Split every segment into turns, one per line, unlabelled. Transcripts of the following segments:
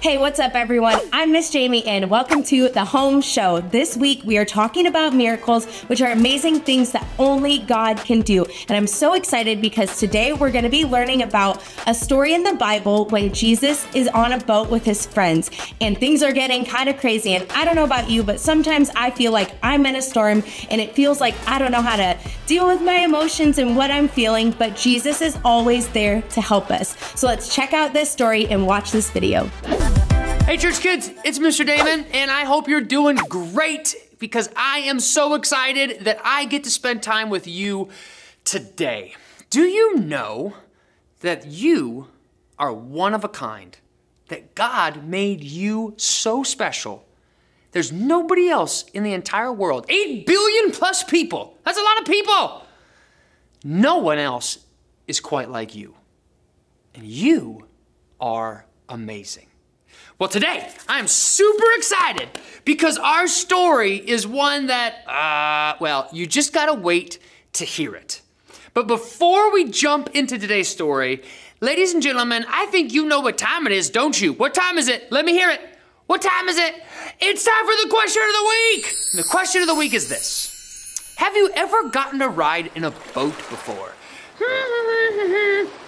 Hey, what's up everyone? I'm Miss Jamie and welcome to The Home Show. This week we are talking about miracles, which are amazing things that only God can do. And I'm so excited because today we're going to be learning about a story in the Bible when Jesus is on a boat with his friends and things are getting kind of crazy. And I don't know about you, but sometimes I feel like I'm in a storm and it feels like I don't know how to deal with my emotions and what I'm feeling, but Jesus is always there to help us. So let's check out this story and watch this video.
Hey church kids, it's Mr. Damon, and I hope you're doing great because I am so excited that I get to spend time with you today. Do you know that you are one of a kind? That God made you so special. There's nobody else in the entire world, 8 billion plus people. That's a lot of people. No one else is quite like you. And you are amazing. Well, today, I'm super excited because our story is one that, well, you just gotta wait to hear it. But before we jump into today's story, ladies and gentlemen, I think you know what time it is, don't you? What time is it? Let me hear it. What time is it? It's time for the question of the week. The question of the week is this. Have you ever gotten to ride in a boat before?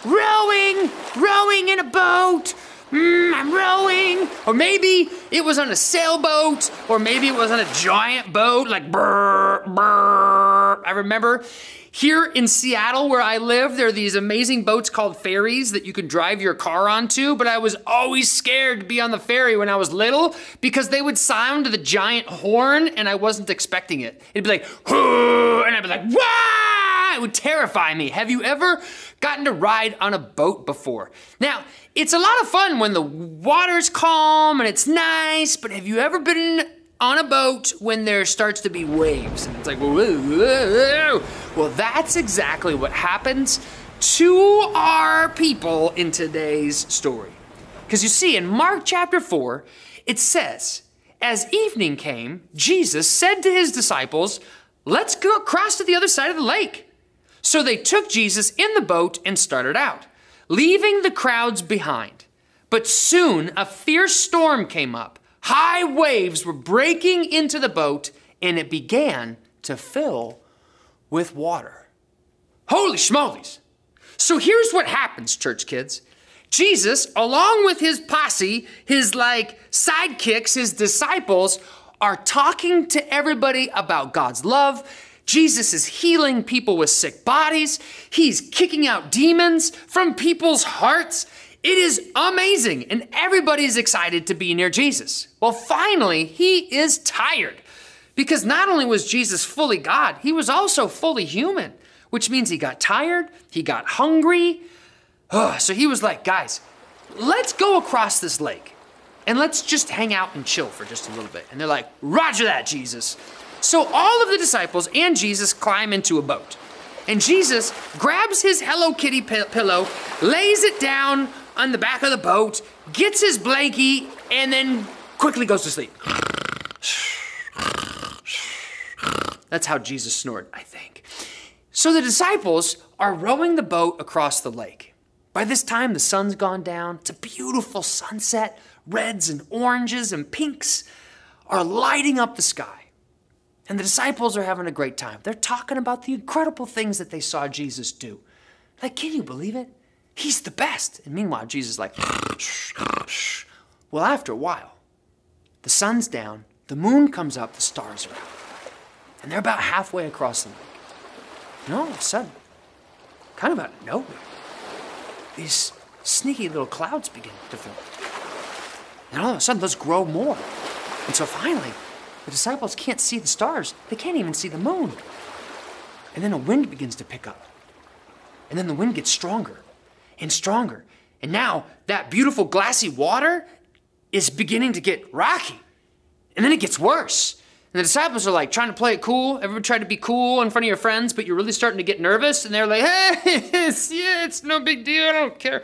Rowing in a boat. I'm rowing. Or maybe it was on a sailboat, or maybe it was on a giant boat, like brr, brr. I remember here in Seattle where I live, there are these amazing boats called ferries that you can drive your car onto, but I was always scared to be on the ferry when I was little because they would sound the giant horn and I wasn't expecting it. It'd be like, hoo, and I'd be like, wah! It would terrify me. Have you ever gotten to ride on a boat before? Now, it's a lot of fun when the water's calm and it's nice, but have you ever been on a boat when there starts to be waves? And it's like, whoa, whoa, whoa. Well, that's exactly what happens to our people in today's story. Because you see, in Mark chapter 4, it says, as evening came, Jesus said to his disciples, let's go across to the other side of the lake. So they took Jesus in the boat and started out, leaving the crowds behind. But soon a fierce storm came up. High waves were breaking into the boat and it began to fill with water. Holy schmolies. So here's what happens, church kids. Jesus, along with his posse, his sidekicks, his disciples, are talking to everybody about God's love. Jesus is healing people with sick bodies. He's kicking out demons from people's hearts. It is amazing, and everybody's excited to be near Jesus. Well, finally, he is tired because not only was Jesus fully God, he was also fully human, which means he got tired, he got hungry. So he was like, guys, let's go across this lake and let's just hang out and chill for just a little bit. And they're like, roger that, Jesus. So all of the disciples and Jesus climb into a boat. And Jesus grabs his Hello Kitty pillow, lays it down on the back of the boat, gets his blankie, and then quickly goes to sleep. That's how Jesus snored, I think. So the disciples are rowing the boat across the lake. By this time, the sun's gone down. It's a beautiful sunset. Reds and oranges and pinks are lighting up the sky. And the disciples are having a great time. They're talking about the incredible things that they saw Jesus do. Like, can you believe it? He's the best. And meanwhile, Jesus is like, shh. Well, after a while, the sun's down, the moon comes up, the stars are out. And they're about halfway across the lake. And all of a sudden, kind of out of nowhere, these sneaky little clouds begin to form. And all of a sudden, those grow more. And so finally, the disciples can't see the stars. They can't even see the moon. And then a wind begins to pick up. And then the wind gets stronger and stronger. And now that beautiful glassy water is beginning to get rocky. And then it gets worse. And the disciples are like trying to play it cool. Everyone tried to be cool in front of your friends, but you're really starting to get nervous. And they're like, hey, it's no big deal. I don't care.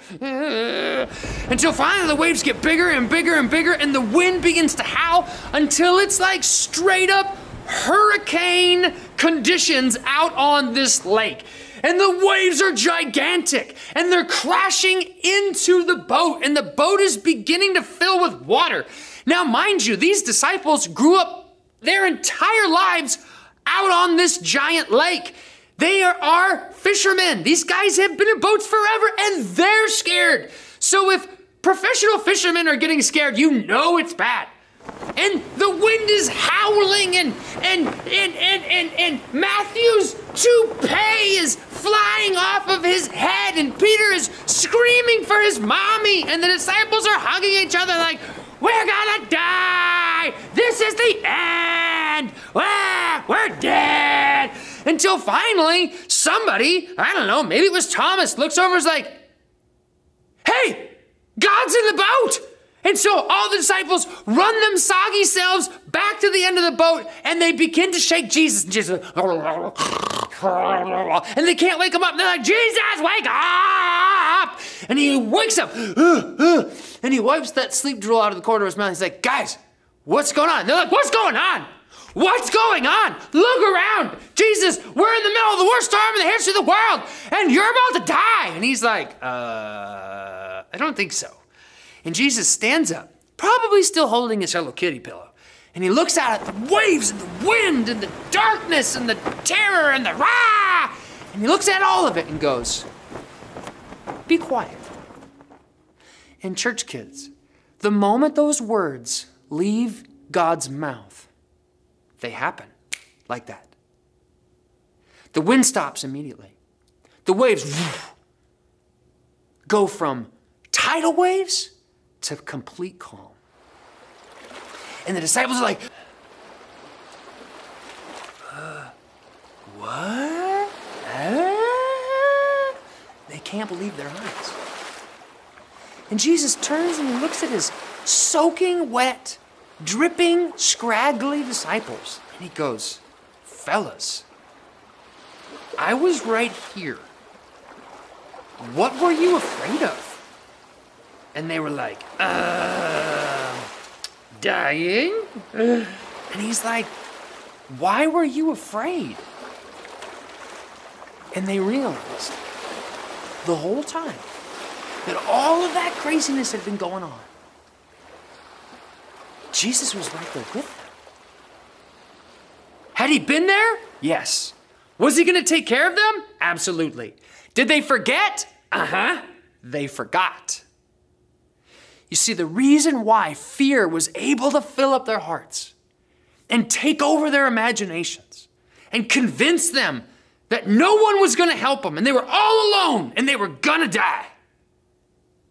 Until finally the waves get bigger and bigger and bigger and the wind begins to howl until it's like straight up hurricane conditions out on this lake. and the waves are gigantic, and they're crashing into the boat, and the boat is beginning to fill with water. Now, mind you, these disciples grew up their entire lives out on this giant lake. They are fishermen. These guys have been in boats forever, and they're scared. So if professional fishermen are getting scared, you know it's bad. And the wind is howling, and Matthew's toupee is flying off of his head, and Peter is screaming for his mommy, and the disciples are hugging each other like, we're gonna die! This is the end! Ah, we're dead! Until finally, somebody, I don't know, maybe it was Thomas, looks over and is like, hey, God's in the boat! And so all the disciples run them soggy selves back to the end of the boat, and they begin to shake Jesus. And Jesus, and they can't wake him up. And they're like, Jesus, wake up! And he wakes up, and he wipes that sleep drool out of the corner of his mouth. He's like, guys, what's going on? And they're like, what's going on? What's going on? Look around. Jesus, we're in the middle of the worst storm in the history of the world, and you're about to die. And he's like, I don't think so. And Jesus stands up, probably still holding his Hello Kitty pillow. And he looks out at the waves and the wind and the darkness and the terror and the rah! And he looks at all of it and goes, be quiet. And church kids, the moment those words leave God's mouth, they happen like that. The wind stops immediately. The waves go from tidal waves to complete calm. And the disciples are like, what? They can't believe their eyes. And Jesus turns and he looks at his soaking wet, dripping, scraggly disciples. And he goes, fellas, I was right here. What were you afraid of? And they were like, dying? And he's like, why were you afraid? And they realized the whole time that all of that craziness had been going on. Jesus was right there with them. Had he been there? Yes. Was he going to take care of them? Absolutely. Did they forget? Uh-huh. They forgot. You see, the reason why fear was able to fill up their hearts and take over their imaginations and convince them that no one was going to help them and they were all alone and they were going to die.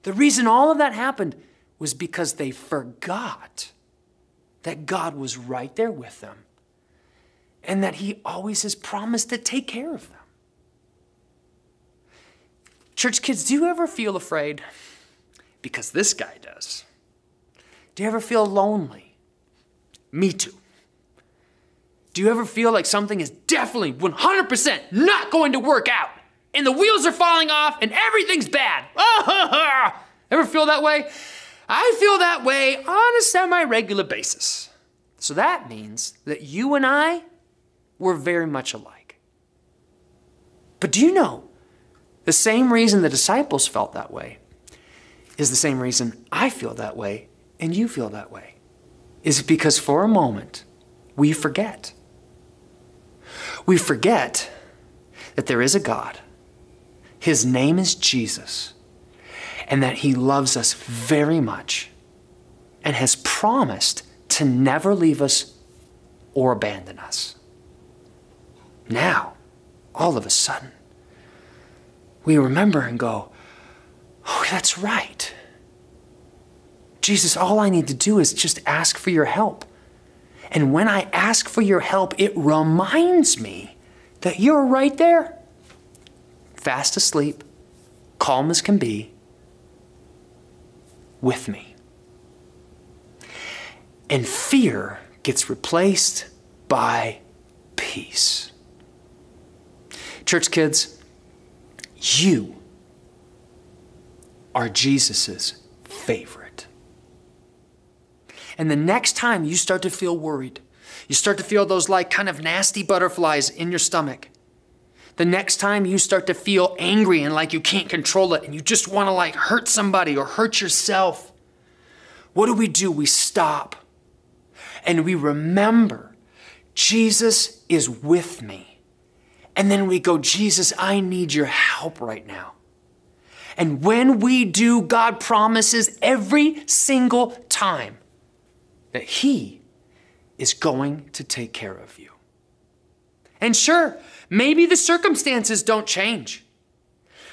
The reason all of that happened was because they forgot that God was right there with them and that he always has promised to take care of them. Church kids, do you ever feel afraid? Because this guy does. Do you ever feel lonely? Me too. Do you ever feel like something is definitely 100% not going to work out and the wheels are falling off and everything's bad? Ever feel that way? I feel that way on a semi-regular basis. So that means that you and I were very much alike. But do you know the same reason the disciples felt that way is the same reason I feel that way and you feel that way? Is because for a moment, we forget. We forget that there is a God. His name is Jesus, and that he loves us very much and has promised to never leave us or abandon us. Now, all of a sudden, we remember and go, oh, that's right. Jesus, all I need to do is just ask for your help. And when I ask for your help, it reminds me that you're right there, fast asleep, calm as can be, with me. And fear gets replaced by peace. Church kids, you are Jesus's favorite. And the next time you start to feel worried, you start to feel those like kind of nasty butterflies in your stomach, The next time you start to feel angry and like you can't control it and you just want to like hurt somebody or hurt yourself, what do? We stop and we remember Jesus is with me. And then we go, Jesus, I need your help right now. And when we do, God promises every single time that he is going to take care of you. And sure, maybe the circumstances don't change.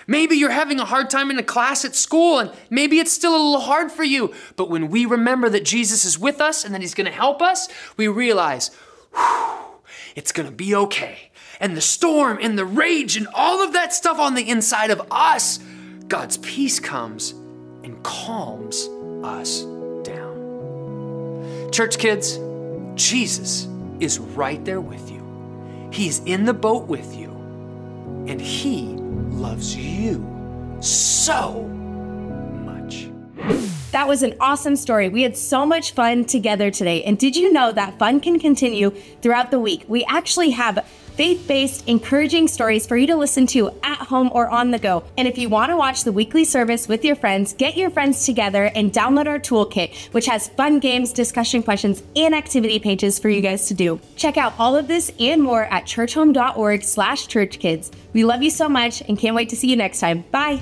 Maybe you're having a hard time in a class at school and maybe it's still a little hard for you. But when we remember that Jesus is with us and that he's going to help us, we realize, it's going to be okay. And the storm and the rage and all of that stuff on the inside of us, God's peace comes and calms us down. Church kids, Jesus is right there with you. He's in the boat with you, and he loves you so much.
That was an awesome story. We had so much fun together today. And did you know that fun can continue throughout the week? We actually have faith-based, encouraging stories for you to listen to at home or on the go. And if you want to watch the weekly service with your friends, get your friends together and download our toolkit, which has fun games, discussion questions, and activity pages for you guys to do. Check out all of this and more at churchome.org/churchkids. We love you so much and can't wait to see you next time. Bye.